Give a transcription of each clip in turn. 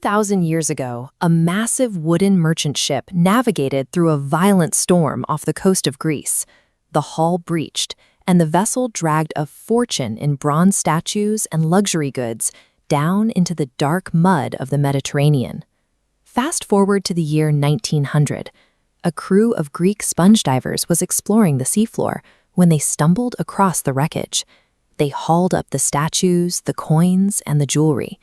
2,000 years ago, a massive wooden merchant ship navigated through a violent storm off the coast of Greece. The hull breached, and the vessel dragged a fortune in bronze statues and luxury goods down into the dark mud of the Mediterranean. Fast forward to the year 1900. A crew of Greek sponge divers was exploring the seafloor when they stumbled across the wreckage. They hauled up the statues, the coins, and the jewelry.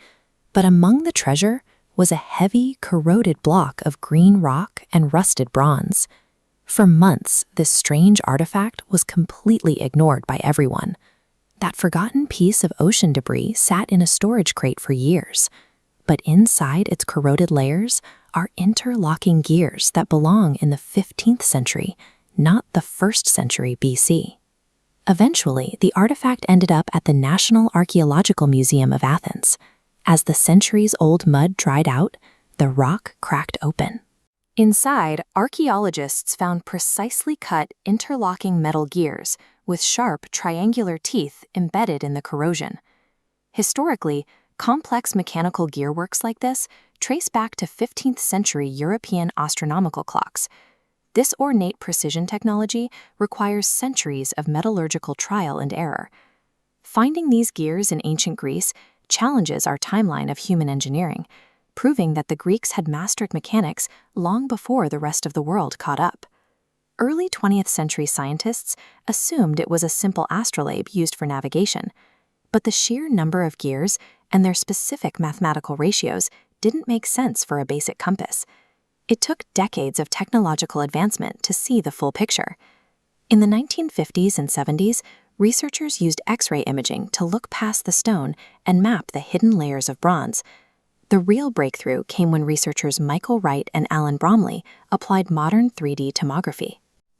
But among the treasure was a heavy, corroded block of green rock and rusted bronze. For months, this strange artifact was completely ignored by everyone. That forgotten piece of ocean debris sat in a storage crate for years. But inside its corroded layers are interlocking gears that belong in the 15th century, not the 1st century BC. Eventually, the artifact ended up at the National Archaeological Museum of Athens. As the centuries-old mud dried out, the rock cracked open. Inside, archaeologists found precisely cut, interlocking metal gears with sharp, triangular teeth embedded in the corrosion. Historically, complex mechanical gearworks like this trace back to 15th century European astronomical clocks. This ornate precision technology requires centuries of metallurgical trial and error. Finding these gears in ancient Greece challenges our timeline of human engineering, proving that the Greeks had mastered mechanics long before the rest of the world caught up. Early 20th century scientists assumed it was a simple astrolabe used for navigation, but the sheer number of gears and their specific mathematical ratios didn't make sense for a basic compass. It took decades of technological advancement to see the full picture. In the 1950s and 70s, researchers used X-ray imaging to look past the stone and map the hidden layers of bronze. The real breakthrough came when researchers Michael Wright and Alan Bromley applied modern 3D tomography.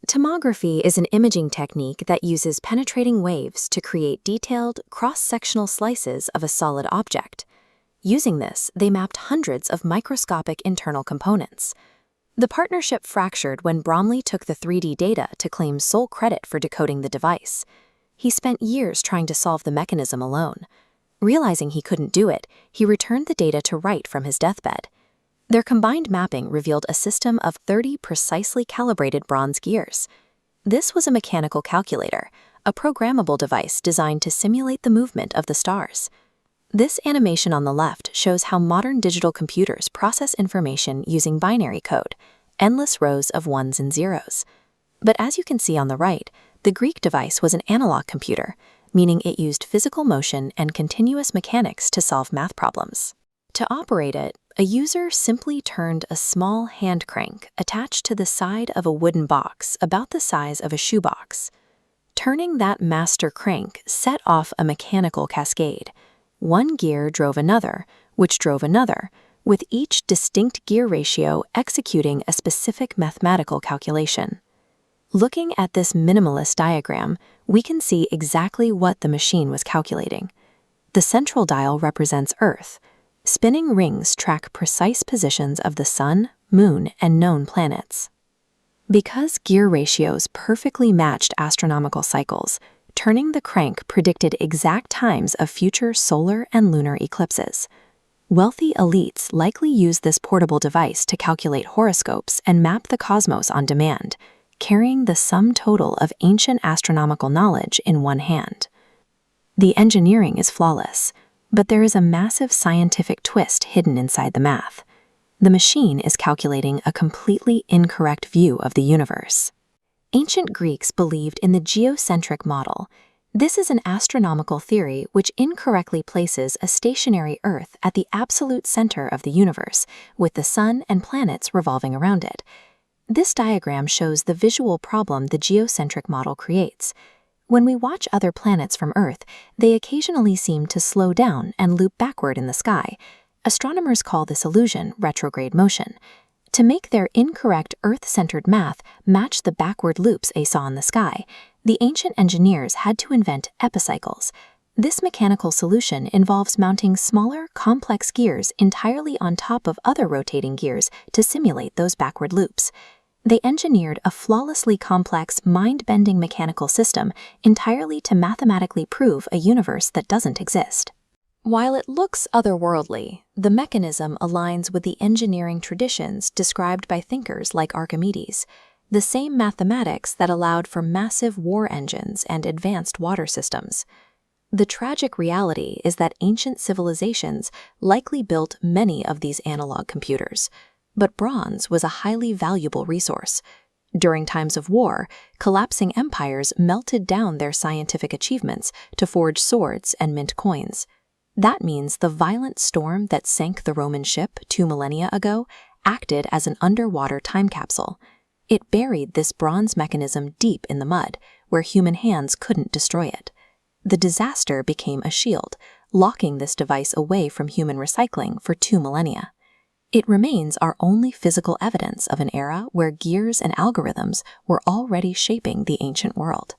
Tomography is an imaging technique that uses penetrating waves to create detailed, cross-sectional slices of a solid object. Using this, they mapped hundreds of microscopic internal components. The partnership fractured when Bromley took the 3D data to claim sole credit for decoding the device. He spent years trying to solve the mechanism alone. Realizing he couldn't do it, he returned the data to Wright from his deathbed. Their combined mapping revealed a system of 30 precisely calibrated bronze gears. This was a mechanical calculator, a programmable device designed to simulate the movement of the stars. This animation on the left shows how modern digital computers process information using binary code, endless rows of ones and zeros. But as you can see on the right, the Greek device was an analog computer, meaning it used physical motion and continuous mechanics to solve math problems. To operate it, a user simply turned a small hand crank attached to the side of a wooden box about the size of a shoebox. Turning that master crank set off a mechanical cascade. One gear drove another, which drove another, with each distinct gear ratio executing a specific mathematical calculation. Looking at this minimalist diagram, we can see exactly what the machine was calculating. The central dial represents Earth. Spinning rings track precise positions of the Sun, Moon, and known planets. Because gear ratios perfectly matched astronomical cycles, turning the crank predicted exact times of future solar and lunar eclipses. Wealthy elites likely used this portable device to calculate horoscopes and map the cosmos on demand, carrying the sum total of ancient astronomical knowledge in one hand. The engineering is flawless, but there is a massive scientific twist hidden inside the math. The machine is calculating a completely incorrect view of the universe. Ancient Greeks believed in the geocentric model. This is an astronomical theory which incorrectly places a stationary Earth at the absolute center of the universe, with the Sun and planets revolving around it. This diagram shows the visual problem the geocentric model creates. When we watch other planets from Earth, they occasionally seem to slow down and loop backward in the sky. Astronomers call this illusion retrograde motion. To make their incorrect Earth-centered math match the backward loops they saw in the sky, the ancient engineers had to invent Epicycles. This mechanical solution involves mounting smaller, complex gears entirely on top of other rotating gears to simulate those backward loops. They engineered a flawlessly complex, mind-bending mechanical system entirely to mathematically prove a universe that doesn't exist. While it looks otherworldly, the mechanism aligns with the engineering traditions described by thinkers like Archimedes, the same mathematics that allowed for massive war engines and advanced water systems. The tragic reality is that ancient civilizations likely built many of these analog computers, but bronze was a highly valuable resource. During times of war, collapsing empires melted down their scientific achievements to forge swords and mint coins. That means the violent storm that sank the Roman ship 2 millennia ago acted as an underwater time capsule. It buried this bronze mechanism deep in the mud, where human hands couldn't destroy it. The disaster became a shield, locking this device away from human recycling for 2 millennia. It remains our only physical evidence of an era where gears and algorithms were already shaping the ancient world.